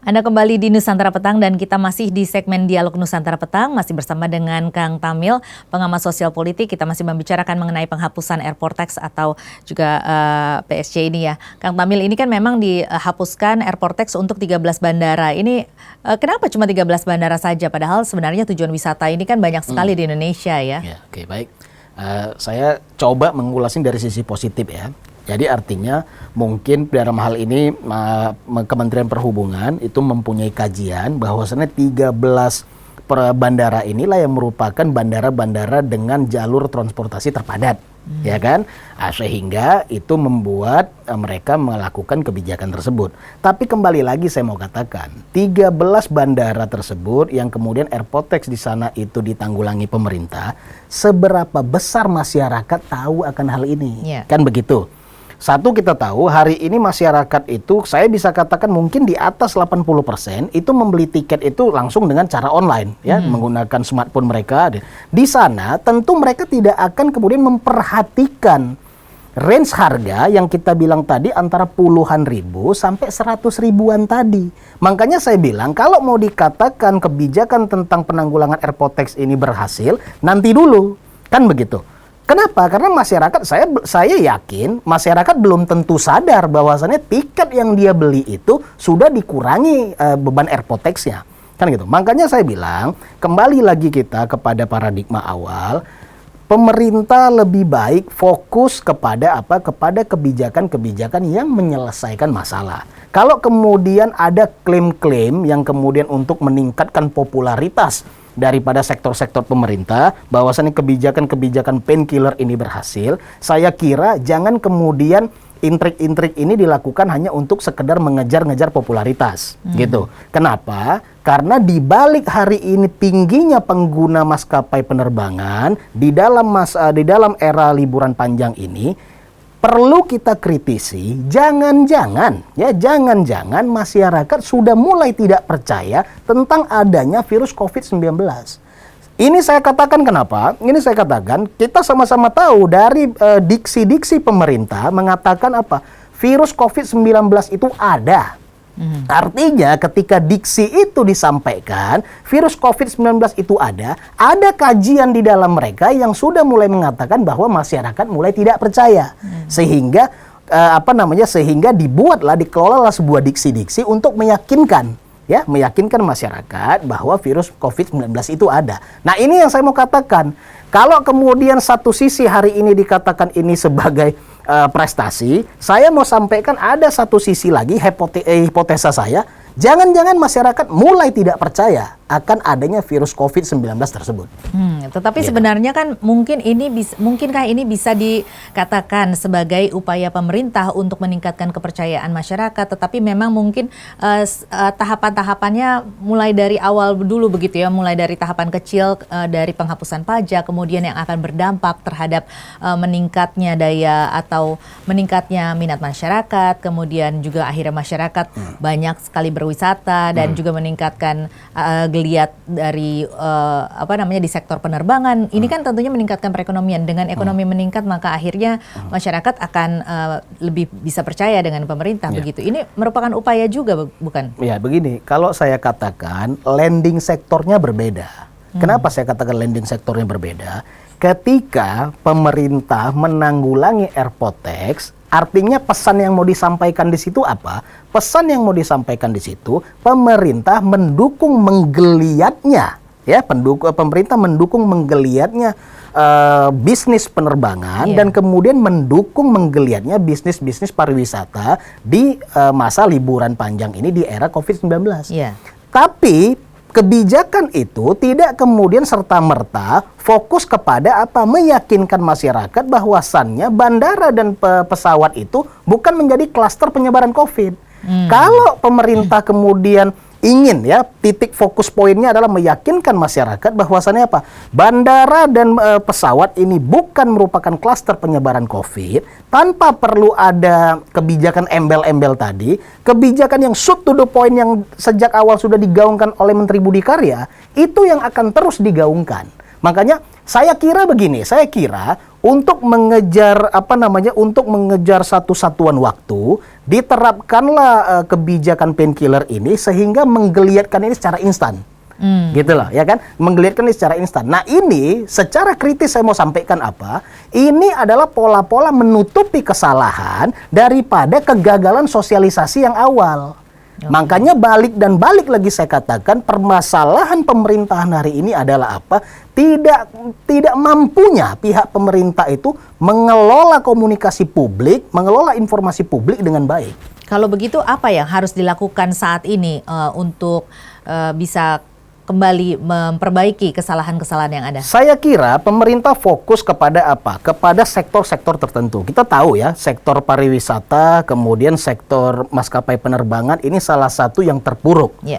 Anda kembali di Nusantara Petang dan kita masih di segmen Dialog Nusantara Petang, masih bersama dengan Kang Tamil, pengamat sosial politik. Kita masih membicarakan mengenai penghapusan airport tax atau juga PSC ini ya. Kang Tamil, ini kan memang dihapuskan airport tax untuk 13 bandara. Ini kenapa cuma 13 bandara saja? Padahal sebenarnya tujuan wisata ini kan banyak sekali di Indonesia ya. Oke, baik. Saya coba mengulasnya dari sisi positif ya. Jadi artinya mungkin dalam hal ini Kementerian Perhubungan itu mempunyai kajian bahwasannya 13 bandara inilah yang merupakan bandara-bandara dengan jalur transportasi terpadat, ya kan? Sehingga itu membuat mereka melakukan kebijakan tersebut. Tapi kembali lagi saya mau katakan, 13 bandara tersebut yang kemudian airport tax di sana itu ditanggulangi pemerintah, seberapa besar masyarakat tahu akan hal ini? Kan begitu. Satu, kita tahu hari ini masyarakat itu saya bisa katakan mungkin di atas 80% itu membeli tiket itu langsung dengan cara online ya, menggunakan smartphone mereka. Di sana tentu mereka tidak akan kemudian memperhatikan range harga yang kita bilang tadi antara puluhan ribu sampai 100 ribuan tadi. Makanya saya bilang kalau mau dikatakan kebijakan tentang penanggulangan airport tax ini berhasil, nanti dulu. Kan begitu. Kenapa? Karena masyarakat, saya yakin masyarakat belum tentu sadar bahwasannya tiket yang dia beli itu sudah dikurangi beban airport tax-nya. Kan gitu. Makanya saya bilang, kembali lagi kita kepada paradigma awal, pemerintah lebih baik fokus kepada apa? Kepada kebijakan-kebijakan yang menyelesaikan masalah. Kalau kemudian ada klaim-klaim yang kemudian untuk meningkatkan popularitas daripada sektor-sektor pemerintah, bahwasannya kebijakan-kebijakan painkiller ini berhasil, saya kira jangan kemudian intrik-intrik ini dilakukan hanya untuk sekedar mengejar-ngejar popularitas, gitu. Kenapa? Karena di balik hari ini tingginya pengguna maskapai penerbangan di dalam era liburan panjang ini, perlu kita kritisi, jangan-jangan masyarakat sudah mulai tidak percaya tentang adanya virus COVID-19. Ini saya katakan kenapa? Ini saya katakan, kita sama-sama tahu dari diksi-diksi pemerintah mengatakan apa? Virus COVID-19 itu ada. Artinya ketika diksi itu disampaikan, virus COVID-19 itu ada kajian di dalam mereka yang sudah mulai mengatakan bahwa masyarakat mulai tidak percaya. Sehingga sehingga dikelolalah sebuah diksi-diksi untuk meyakinkan masyarakat bahwa virus COVID-19 itu ada. Nah, ini yang saya mau katakan. Kalau kemudian satu sisi hari ini dikatakan ini sebagai prestasi, saya mau sampaikan ada satu sisi lagi, hipotesa saya, jangan-jangan masyarakat mulai tidak percaya akan adanya virus COVID-19 tersebut. Tetapi sebenarnya kan mungkinkah ini bisa dikatakan sebagai upaya pemerintah untuk meningkatkan kepercayaan masyarakat, tetapi memang mungkin tahapan-tahapannya mulai dari awal dulu begitu ya, mulai dari tahapan kecil dari penghapusan pajak, kemudian yang akan berdampak terhadap meningkatnya daya atau meningkatnya minat masyarakat, kemudian juga akhirnya masyarakat banyak sekali berwisata dan juga meningkatkan geliat dari di sektor penerbangan. Ini kan tentunya meningkatkan perekonomian. Dengan ekonomi meningkat, maka akhirnya masyarakat akan lebih bisa percaya dengan pemerintah begitu. Ini merupakan upaya juga, bukan? Ya, begini. Kalau saya katakan landing sektornya berbeda. Kenapa saya katakan landing sektornya berbeda? Ketika pemerintah menanggulangi airport tax, artinya pesan yang mau disampaikan di situ apa? Pesan yang mau disampaikan di situ, pemerintah mendukung menggeliatnya, pemerintah mendukung menggeliatnya bisnis penerbangan dan kemudian mendukung menggeliatnya bisnis-bisnis pariwisata di masa liburan panjang ini di era COVID-19. Tapi kebijakan itu tidak kemudian serta-merta fokus kepada meyakinkan masyarakat bahwasannya bandara dan pesawat itu bukan menjadi klaster penyebaran COVID. Kalau pemerintah kemudian ingin titik fokus poinnya adalah meyakinkan masyarakat bahwasannya bandara dan pesawat ini bukan merupakan klaster penyebaran COVID, tanpa perlu ada kebijakan embel-embel tadi, kebijakan yang shoot to the point yang sejak awal sudah digaungkan oleh Menteri Budi Karya, itu yang akan terus digaungkan. Makanya saya kira begini, untuk mengejar satu satuan waktu, diterapkanlah kebijakan painkiller ini sehingga menggeliatkan ini secara instan. Gitu loh, ya kan? Menggeliatkan ini secara instan. Nah, ini secara kritis saya mau sampaikan apa? Ini adalah pola-pola menutupi kesalahan daripada kegagalan sosialisasi yang awal. Makanya balik lagi saya katakan, permasalahan pemerintahan hari ini adalah apa? Tidak mampunya pihak pemerintah itu mengelola komunikasi publik, mengelola informasi publik dengan baik. Kalau begitu apa yang harus dilakukan saat ini untuk bisa kembali memperbaiki kesalahan-kesalahan yang ada? Saya kira pemerintah fokus kepada apa? Kepada sektor-sektor tertentu. Kita tahu ya, sektor pariwisata, kemudian sektor maskapai penerbangan ini salah satu yang terpuruk. Yeah.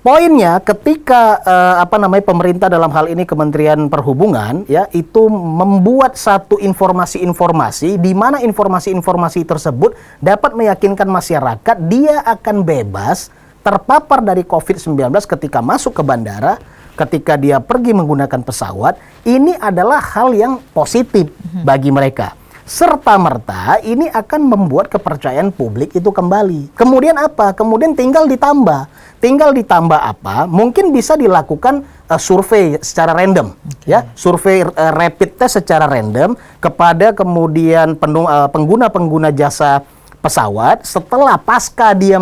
Poinnya ketika pemerintah dalam hal ini Kementerian Perhubungan ya itu membuat satu informasi-informasi di mana informasi-informasi tersebut dapat meyakinkan masyarakat dia akan bebas terpapar dari COVID-19 ketika masuk ke bandara, ketika dia pergi menggunakan pesawat, ini adalah hal yang positif bagi mereka. Serta-merta ini akan membuat kepercayaan publik itu kembali. Kemudian apa? Kemudian tinggal ditambah. Tinggal ditambah apa? Mungkin bisa dilakukan survei secara random. Ya, survei rapid test secara random kepada kemudian pengguna-pengguna jasa pesawat. Setelah pasca dia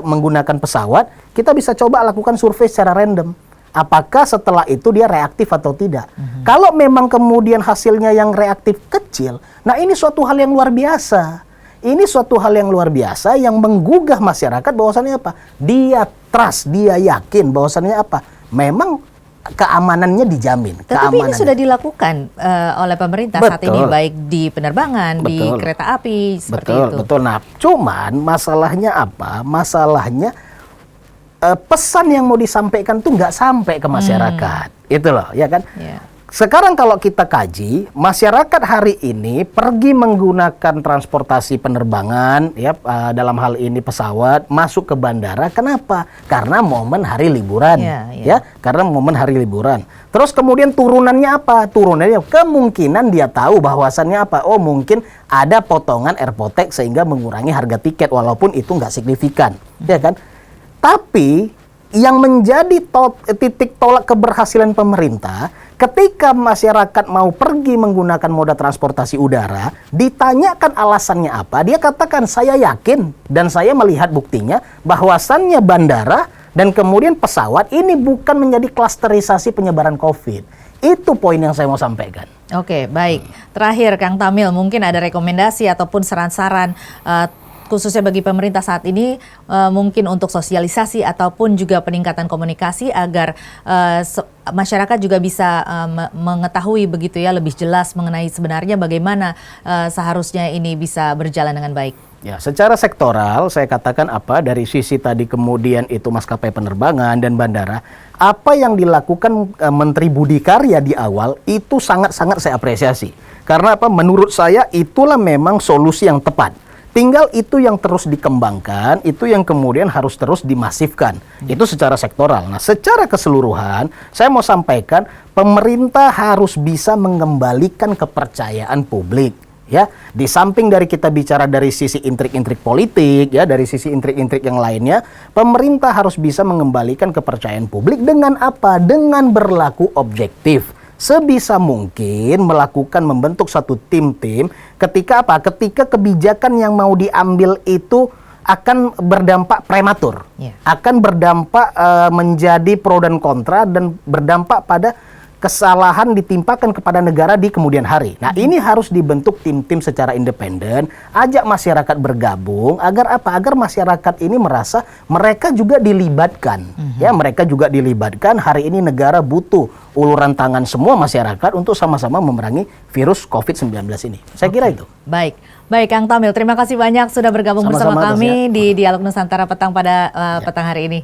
menggunakan pesawat, kita bisa coba lakukan survei secara random. Apakah setelah itu dia reaktif atau tidak? Kalau memang kemudian hasilnya yang reaktif kecil, nah ini suatu hal yang luar biasa. Ini suatu hal yang luar biasa yang menggugah masyarakat bahwasannya apa? Dia trust, dia yakin bahwasannya apa? Memang keamanannya dijamin. Tetapi ini sudah dilakukan oleh pemerintah saat ini, baik di penerbangan, di kereta api, seperti itu. Betul. Nah, cuman masalahnya apa? Masalahnya pesan yang mau disampaikan tuh nggak sampai ke masyarakat. Itu loh, ya kan? Yeah. Sekarang kalau kita kaji, masyarakat hari ini pergi menggunakan transportasi penerbangan, ya dalam hal ini pesawat, masuk ke bandara. Kenapa? Karena momen hari liburan, ya. Karena momen hari liburan. Terus kemudian turunannya apa? Turunannya kemungkinan dia tahu bahwasannya apa? Oh mungkin ada potongan airpotek sehingga mengurangi harga tiket, walaupun itu nggak signifikan, ya kan? Tapi yang menjadi titik tolak keberhasilan pemerintah, ketika masyarakat mau pergi menggunakan moda transportasi udara, ditanyakan alasannya apa, dia katakan saya yakin dan saya melihat buktinya bahwasannya bandara dan kemudian pesawat ini bukan menjadi klasterisasi penyebaran COVID. Itu poin yang saya mau sampaikan. Oke, baik. Terakhir Kang Tamil, mungkin ada rekomendasi ataupun saran-saran khususnya bagi pemerintah saat ini, mungkin untuk sosialisasi ataupun juga peningkatan komunikasi agar masyarakat juga bisa mengetahui begitu ya lebih jelas mengenai sebenarnya bagaimana seharusnya ini bisa berjalan dengan baik. Ya, secara sektoral saya katakan apa dari sisi tadi kemudian itu maskapai penerbangan dan bandara, apa yang dilakukan Menteri Budi Karya di awal itu sangat-sangat saya apresiasi. Karena apa? Menurut saya itulah memang solusi yang tepat. Tinggal itu yang terus dikembangkan, itu yang kemudian harus terus dimasifkan. Itu secara sektoral. Nah, secara keseluruhan, saya mau sampaikan, pemerintah harus bisa mengembalikan kepercayaan publik. Ya, di samping dari kita bicara dari sisi intrik-intrik politik, ya, dari sisi intrik-intrik yang lainnya, pemerintah harus bisa mengembalikan kepercayaan publik dengan apa? Dengan berlaku objektif. Sebisa mungkin melakukan membentuk satu tim-tim ketika apa? Ketika kebijakan yang mau diambil itu akan berdampak prematur, akan berdampak menjadi pro dan kontra dan berdampak pada kesalahan ditimpakan kepada negara di kemudian hari. Nah, ini harus dibentuk tim-tim secara independen, ajak masyarakat bergabung agar apa? Agar masyarakat ini merasa mereka juga dilibatkan. Ya, mereka juga dilibatkan. Hari ini negara butuh uluran tangan semua masyarakat untuk sama-sama memerangi virus COVID-19 ini. Saya kira itu. Baik. Baik, Kang Tamil, terima kasih banyak sudah bergabung bersama kami di Dialog Nusantara Petang pada petang hari ini.